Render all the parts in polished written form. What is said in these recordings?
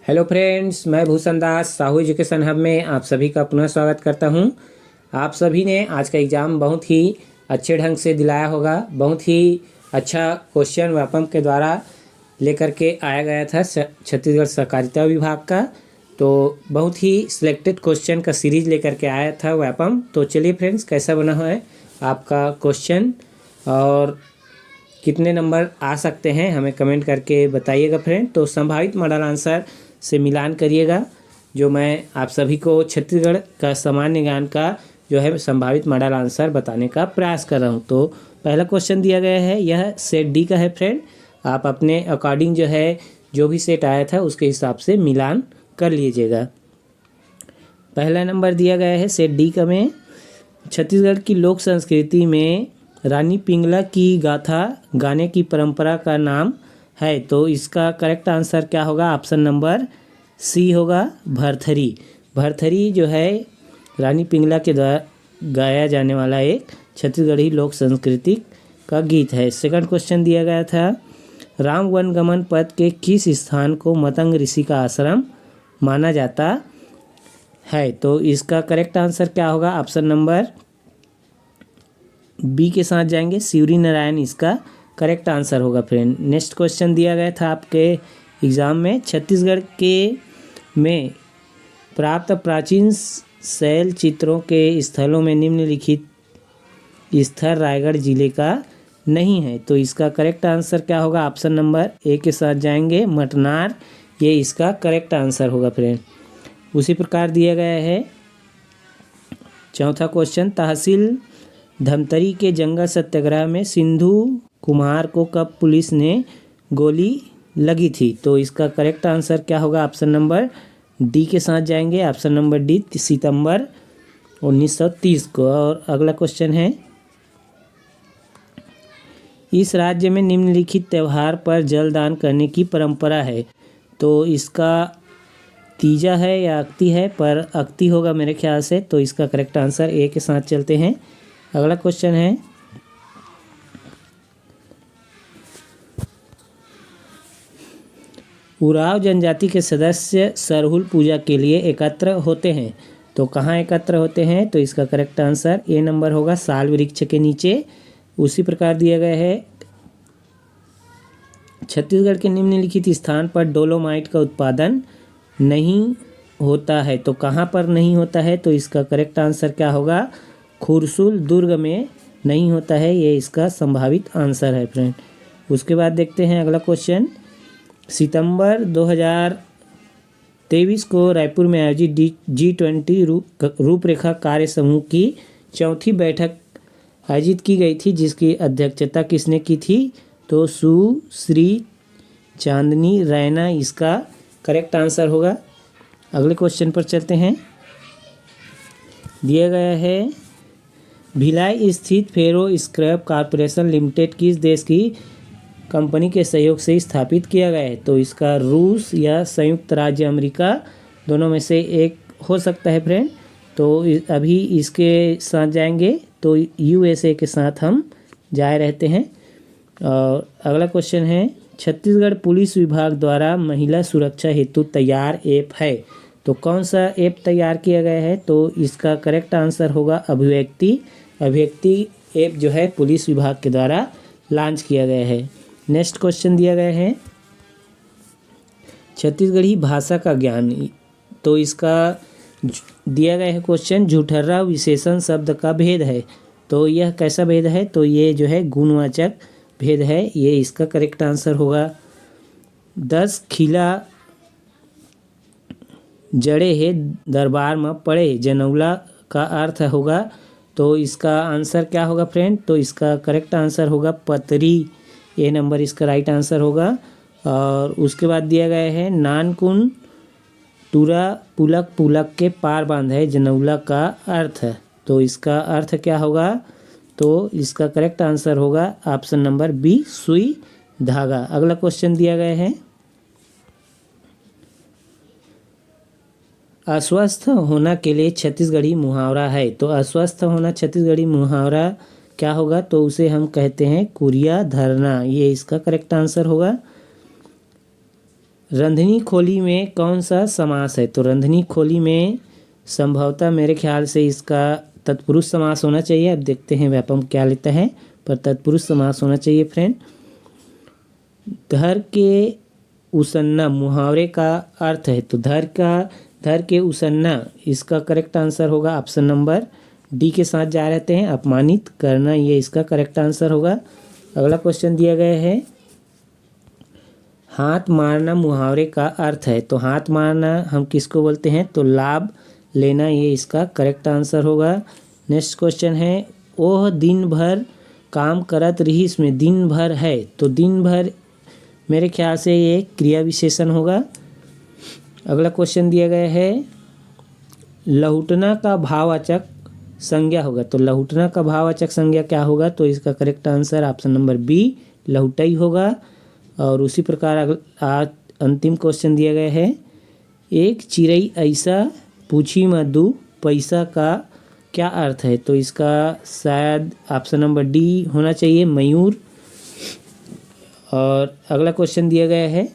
Hello friends, मैं भूषण दास Sahu education hub में आप सभी का पुनः स्वागत करता हूं। आप सभी ने आज का एग्ज़ाम बहुत ही अच्छे ढंग से दिलाया होगा। बहुत ही अच्छा क्वेश्चन व्यापम के द्वारा लेकर के आया गया था छत्तीसगढ़ सहकारिता विभाग का। तो बहुत ही सिलेक्टेड क्वेश्चन का सीरीज लेकर के आया था व्यापम। तो चलिए फ्रेंड्स, कैसा बना हुआ है आपका क्वेश्चन और कितने नंबर आ सकते हैं हमें कमेंट करके बताइएगा फ्रेंड। तो संभावित मॉडल आंसर से मिलान करिएगा, जो मैं आप सभी को छत्तीसगढ़ का सामान्य ज्ञान का जो है संभावित मॉडल आंसर बताने का प्रयास कर रहा हूं। तो पहला क्वेश्चन दिया गया है, यह सेट डी का है फ्रेंड। आप अपने अकॉर्डिंग जो है जो भी सेट आया था उसके हिसाब से मिलान कर लीजिएगा। पहला नंबर दिया गया है सेट डी का में, छत्तीसगढ़ की लोक संस्कृति में रानी पिंगला की गाथा गाने की परंपरा का नाम है। तो इसका करेक्ट आंसर क्या होगा? ऑप्शन नंबर सी होगा, भरथरी। भरथरी जो है रानी पिंगला के द्वारा गाया जाने वाला एक छत्तीसगढ़ी लोक संस्कृति का गीत है। सेकंड क्वेश्चन दिया गया था, राम वनगमन पथ के किस स्थान को मतंग ऋषि का आश्रम माना जाता है? तो इसका करेक्ट आंसर क्या होगा? ऑप्शन नंबर बी के साथ जाएंगे, शिवरी नारायण इसका करेक्ट आंसर होगा फ्रेंड। नेक्स्ट क्वेश्चन दिया गया था आपके एग्ज़ाम में, छत्तीसगढ़ के में प्राप्त प्राचीन शैल चित्रों के स्थलों में निम्नलिखित स्थल रायगढ़ जिले का नहीं है। तो इसका करेक्ट आंसर क्या होगा? ऑप्शन नंबर ए के साथ जाएंगे, मटनार, ये इसका करेक्ट आंसर होगा फ्रेंड। उसी प्रकार दिया गया है चौथा क्वेश्चन, तहसील धमतरी के जंगल सत्याग्रह में सिंधु कुमार को कब पुलिस ने गोली लगी थी? तो इसका करेक्ट आंसर क्या होगा? ऑप्शन नंबर डी के साथ जाएंगे, ऑप्शन नंबर डी, सितंबर 1930 को। और अगला क्वेश्चन है, इस राज्य में निम्नलिखित त्यौहार पर जलदान करने की परंपरा है। तो इसका तीजा है या अक्ति है, पर अक्ति होगा मेरे ख्याल से। तो इसका करेक्ट आंसर ए के साथ चलते हैं। अगला क्वेश्चन है, उराव जनजाति के सदस्य सरहुल पूजा के लिए एकत्र होते हैं। तो कहाँ एकत्र होते हैं? तो इसका करेक्ट आंसर ए नंबर होगा, साल वृक्ष के नीचे। उसी प्रकार दिया गया है, छत्तीसगढ़ के निम्नलिखित स्थान पर डोलोमाइट का उत्पादन नहीं होता है। तो कहाँ पर नहीं होता है? तो इसका करेक्ट आंसर क्या होगा? खुरसूल दुर्ग में नहीं होता है, ये इसका संभावित आंसर है फ्रेंड। उसके बाद देखते हैं अगला क्वेश्चन, सितंबर 2023 को रायपुर में आयोजित G20 रूपरेखा कार्य समूह की चौथी बैठक आयोजित की गई थी, जिसकी अध्यक्षता किसने की थी? तो सुश्री चांदनी रैना इसका करेक्ट आंसर होगा। अगले क्वेश्चन पर चलते हैं, दिया गया है, भिलाई स्थित फेरो स्क्रैप कॉरपोरेशन लिमिटेड किस देश की कंपनी के सहयोग से स्थापित किया गया है? तो इसका रूस या संयुक्त राज्य अमेरिका दोनों में से एक हो सकता है फ्रेंड। तो अभी इसके साथ जाएंगे, तो यूएसए के साथ हम जाए रहते हैं। और अगला क्वेश्चन है, छत्तीसगढ़ पुलिस विभाग द्वारा महिला सुरक्षा हेतु तैयार ऐप है। तो कौन सा ऐप तैयार किया गया है? तो इसका करेक्ट आंसर होगा अभिव्यक्ति। अभिव्यक्ति ऐप जो है पुलिस विभाग के द्वारा लॉन्च किया गया है। नेक्स्ट क्वेश्चन दिया गया है, छत्तीसगढ़ी भाषा का ज्ञान। तो इसका दिया गया है क्वेश्चन, झूठर्रा विशेषण शब्द का भेद है। तो यह कैसा भेद है? तो ये जो है गुणवाचक भेद है, ये इसका करेक्ट आंसर होगा। 10 खिला जड़े है दरबार में पड़े जनौला का अर्थ होगा। तो इसका आंसर क्या होगा फ्रेंड? तो इसका करेक्ट आंसर होगा पतरी, ए नंबर इसका राइट आंसर होगा। और उसके बाद दिया गया है, नानकुन टूरा पुलक पुलक के पार बांध है जनौला का अर्थ है। तो इसका अर्थ क्या होगा? तो इसका करेक्ट आंसर होगा ऑप्शन नंबर बी, सुई धागा। अगला क्वेश्चन दिया गया है, अस्वस्थ होना के लिए छत्तीसगढ़ी मुहावरा है। तो अस्वस्थ होना छत्तीसगढ़ी मुहावरा क्या होगा? तो उसे हम कहते हैं कुरिया धरना, ये इसका करेक्ट आंसर होगा। रंधनी खोली में कौन सा समास है? तो रंधनी खोली में संभवतः मेरे ख्याल से इसका तत्पुरुष समास होना चाहिए। अब देखते हैं व्यापम क्या लेता है, पर तत्पुरुष समास होना चाहिए फ्रेंड। धर के उसन्ना मुहावरे का अर्थ है, तो धर के उसन्ना इसका करेक्ट आंसर होगा ऑप्शन नंबर डी के साथ जा रहते हैं, अपमानित करना, ये इसका करेक्ट आंसर होगा। अगला क्वेश्चन दिया गया है, हाथ मारना मुहावरे का अर्थ है, तो हाथ मारना हम किसको बोलते हैं? तो लाभ लेना, ये इसका करेक्ट आंसर होगा। नेक्स्ट क्वेश्चन है, ओह दिन भर काम करत रहीस में दिन भर है, तो दिन भर मेरे ख्याल से ये क्रिया विशेषण होगा। अगला क्वेश्चन दिया गया है, लहुटना का भाववाचक संज्ञा होगा, तो लहुटना का भाववाचक संज्ञा क्या होगा? तो इसका correct answer option number B लहुटई होगा। और उसी प्रकार आज अंतिम क्वेश्चन दिया गया है, एक चिड़ई ऐसा पूछी मधु पैसा का क्या अर्थ है? तो इसका शायद ऑप्शन नंबर डी होना चाहिए, मयूर। और अगला क्वेश्चन दिया गया है,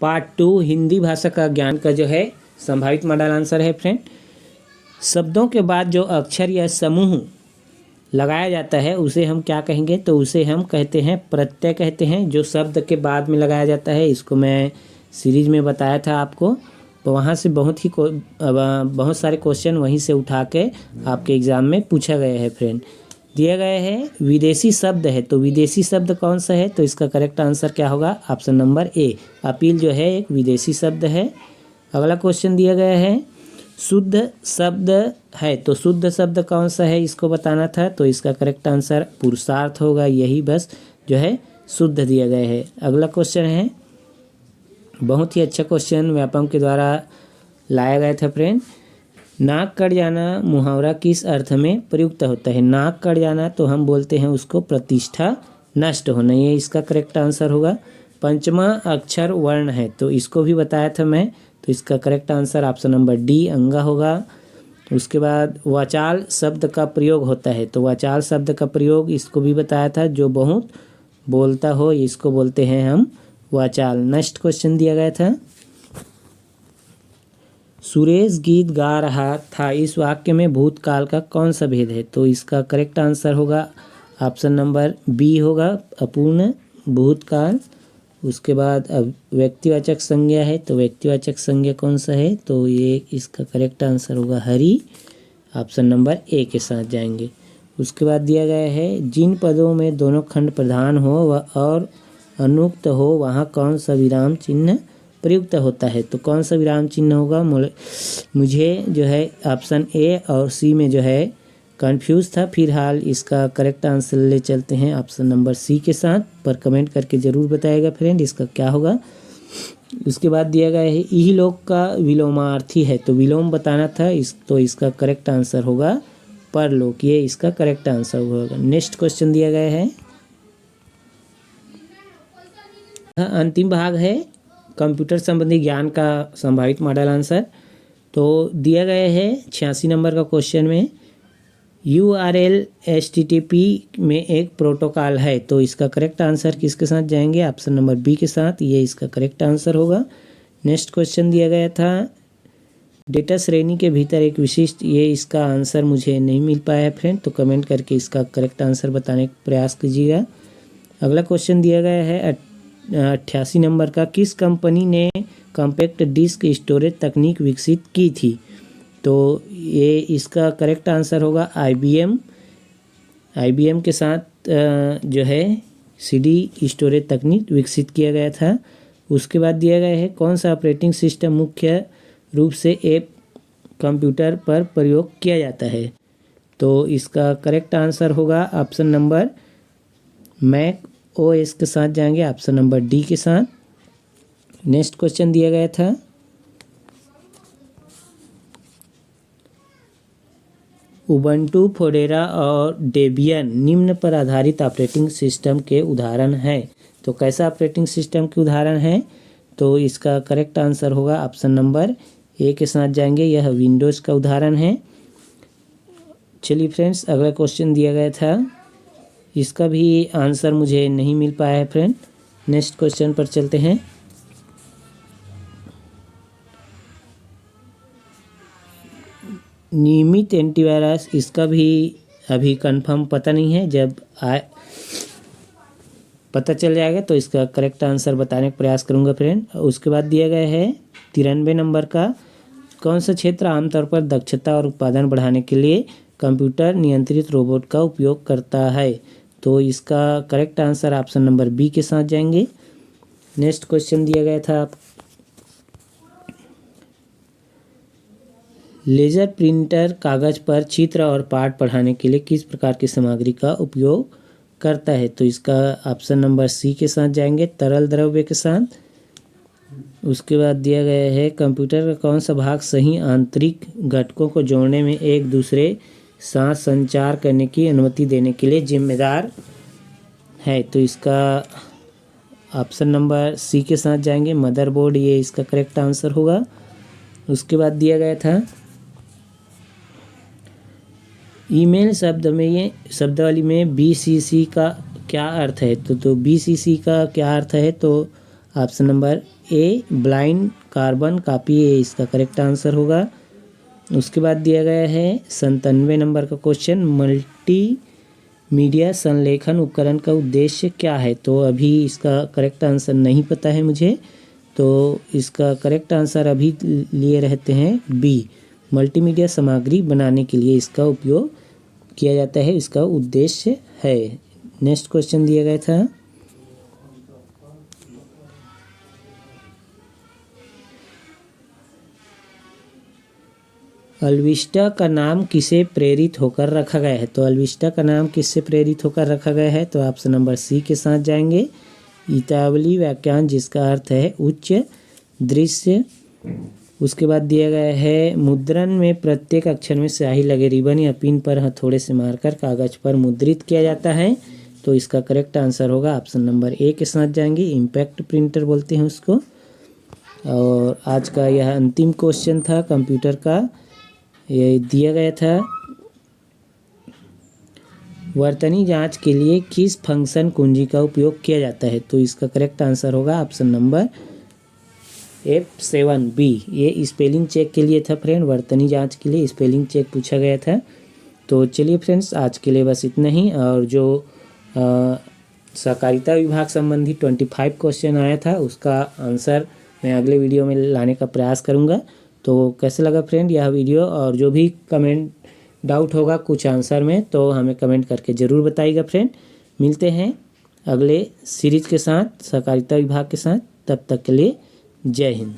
पार्ट 2 हिंदी भाषा का ज्ञान का जो है संभावित मॉडल आंसर है फ्रेंड। शब्दों के बाद जो अक्षर या समूह लगाया जाता है उसे हम क्या कहेंगे? तो उसे हम कहते हैं प्रत्यय कहते हैं, जो शब्द के बाद में लगाया जाता है। इसको मैं सीरीज में बताया था आपको, तो वहाँ से बहुत सारे क्वेश्चन वहीं से उठा के आपके एग्ज़ाम में पूछा गया है फ्रेंड। दिया गया है विदेशी शब्द है, तो विदेशी शब्द कौन सा है? तो इसका करेक्ट आंसर क्या होगा? ऑप्शन नंबर ए, अपील जो है एक विदेशी शब्द है। अगला क्वेश्चन दिया गया है, शुद्ध शब्द है, तो शुद्ध शब्द कौन सा है इसको बताना था, तो इसका करेक्ट आंसर पुरुषार्थ होगा, यही बस जो है शुद्ध दिया गया है। अगला क्वेश्चन है, बहुत ही अच्छा क्वेश्चन व्यापम के द्वारा लाया गया था फ्रेंड, नाक कट जाना मुहावरा किस अर्थ में प्रयुक्त होता है? नाक कट जाना तो हम बोलते हैं उसको प्रतिष्ठा नष्ट होना, ये इसका करेक्ट आंसर होगा। पंचमा अक्षर वर्ण है, तो इसको भी बताया था मैं, तो इसका correct answer option number D अंगा होगा। उसके बाद वाचाल शब्द का प्रयोग होता है, तो वाचाल शब्द का प्रयोग इसको भी बताया था, जो बहुत बोलता हो इसको बोलते हैं हम वाचाल। नेक्स्ट क्वेश्चन दिया गया था, सुरेश गीत गा रहा था, इस वाक्य में भूतकाल का कौन सा भेद है? तो इसका करेक्ट आंसर होगा ऑप्शन नंबर बी होगा, अपूर्ण भूतकाल। उसके बाद अब व्यक्तिवाचक संज्ञा है, तो व्यक्तिवाचक संज्ञा कौन सा है? तो ये इसका करेक्ट आंसर होगा हरि, ऑप्शन नंबर ए के साथ जाएंगे। उसके बाद दिया गया है, जिन पदों में दोनों खंड प्रधान हो और अनुक्त हो वहाँ कौन सा विराम चिन्ह प्रयुक्त होता है? तो कौन सा विराम चिन्ह होगा? मुझे जो है ऑप्शन ए और सी में जो है कंफ्यूज था, फिलहाल इसका करेक्ट आंसर ले चलते हैं ऑप्शन नंबर सी के साथ, पर कमेंट करके ज़रूर बताइएगा फ्रेंड इसका क्या होगा। उसके बाद दिया गया है, इही लोक का विलोमार्थी है, तो विलोम बताना था, तो इसका करेक्ट आंसर होगा परलोक, ये इसका करेक्ट आंसर होगा। नेक्स्ट क्वेश्चन दिया गया है, अंतिम भाग है कंप्यूटर संबंधी ज्ञान का संभावित मॉडल आंसर। तो दिया गया है 86 नंबर का क्वेश्चन में, URL HTTP में एक प्रोटोकॉल है, तो इसका करेक्ट आंसर किसके साथ जाएंगे? ऑप्शन नंबर बी के साथ, ये इसका करेक्ट आंसर होगा। नेक्स्ट क्वेश्चन दिया गया था, डेटा श्रेणी के भीतर एक विशिष्ट, ये इसका आंसर मुझे नहीं मिल पाया है फ्रेंड, तो कमेंट करके इसका करेक्ट आंसर बताने का प्रयास कीजिएगा। अगला क्वेश्चन दिया गया है 88 नंबर का, किस कंपनी ने कॉम्पैक्ट डिस्क स्टोरेज तकनीक विकसित की थी? तो ये इसका करेक्ट आंसर होगा IBM के साथ जो है CD स्टोरेज तकनीक विकसित किया गया था। उसके बाद दिया गया है, कौन सा ऑपरेटिंग सिस्टम मुख्य रूप से ऐप कंप्यूटर पर प्रयोग किया जाता है? तो इसका करेक्ट आंसर होगा ऑप्शन नंबर मैक OS के साथ जाएंगे, ऑप्शन नंबर डी के साथ। नेक्स्ट क्वेश्चन दिया गया था, उबंटू फोडेरा और डेबियन निम्न पर आधारित ऑपरेटिंग सिस्टम के उदाहरण हैं, तो कैसा ऑपरेटिंग सिस्टम के उदाहरण हैं? तो इसका करेक्ट आंसर होगा ऑप्शन नंबर ए के साथ जाएंगे, यह विंडोज़ का उदाहरण है। चलिए फ्रेंड्स, अगला क्वेश्चन दिया गया था, इसका भी आंसर मुझे नहीं मिल पाया है फ्रेंड, नेक्स्ट क्वेश्चन पर चलते हैं। नियमित एंटीवायरस, इसका भी अभी कंफर्म पता नहीं है, जब पता चल जाएगा तो इसका करेक्ट आंसर बताने का प्रयास करूंगा फ्रेंड। उसके बाद दिया गया है 93 नंबर का, कौन सा क्षेत्र आमतौर पर दक्षता और उत्पादन बढ़ाने के लिए कंप्यूटर नियंत्रित रोबोट का उपयोग करता है? तो इसका correct answer option number B के साथ जाएंगे। नेक्स्ट क्वेश्चन दिया गया था, लेजर प्रिंटर कागज पर चित्र और पाठ पढ़ाने के लिए किस प्रकार की सामग्री का उपयोग करता है? तो इसका ऑप्शन नंबर सी के साथ जाएंगे, तरल द्रव्य के साथ। उसके बाद दिया गया है कंप्यूटर का कौन सा भाग सही आंतरिक घटकों को जोड़ने में एक दूसरे साथ संचार करने की अनुमति देने के लिए जिम्मेदार है? तो इसका ऑप्शन नंबर सी के साथ जाएंगे, मदरबोर्ड, ये इसका करेक्ट आंसर होगा। उसके बाद दिया गया था ईमेल शब्दावली में BCC का क्या अर्थ है? तो BCC का क्या अर्थ है? तो option number a blind carbon copy, ये इसका करेक्ट आंसर होगा। उसके बाद दिया गया है 97 नंबर का क्वेश्चन, मल्टीमीडिया संलेखन उपकरण का उद्देश्य क्या है? तो अभी इसका करेक्ट आंसर नहीं पता है मुझे, तो इसका करेक्ट आंसर अभी लिए रहते हैं बी, मल्टीमीडिया सामग्री बनाने के लिए इसका उपयोग किया जाता है, इसका उद्देश्य है। नेक्स्ट क्वेश्चन दिया गया था, अल्विस्टा का नाम किसे प्रेरित होकर रखा गया है? तो अल्विस्टा का नाम किससे प्रेरित होकर रखा गया है? तो ऑप्शन नंबर सी के साथ जाएंगे, इतावली व्याख्यान, जिसका अर्थ है उच्च दृश्य। उसके बाद दिया गया है मुद्रण में प्रत्येक अक्षर में स्याही लगे रिबन या पिन पर हथौड़े से मारकर कागज पर मुद्रित किया जाता है। तो इसका करेक्ट आंसर होगा ऑप्शन नंबर ए के साथ जाएंगे, इम्पैक्ट प्रिंटर बोलते हैं उसको। और आज का यह अंतिम क्वेश्चन था कंप्यूटर का, ये दिया गया था वर्तनी जांच के लिए किस फंक्शन कुंजी का उपयोग किया जाता है? तो इसका करेक्ट आंसर होगा ऑप्शन नंबर F7B, ये स्पेलिंग चेक के लिए था फ्रेंड, वर्तनी जांच के लिए स्पेलिंग चेक पूछा गया था। तो चलिए फ्रेंड्स, आज के लिए बस इतना ही। और जो सहकारिता विभाग संबंधी 25 क्वेश्चन आया था उसका आंसर मैं अगले वीडियो में लाने का प्रयास करूंगा। तो कैसे लगा फ्रेंड यह वीडियो? और जो भी कमेंट डाउट होगा कुछ आंसर में तो हमें कमेंट करके ज़रूर बताइएगा फ्रेंड। मिलते हैं अगले सीरीज के साथ सहकारिता विभाग के साथ, तब तक के लिए जय हिंद।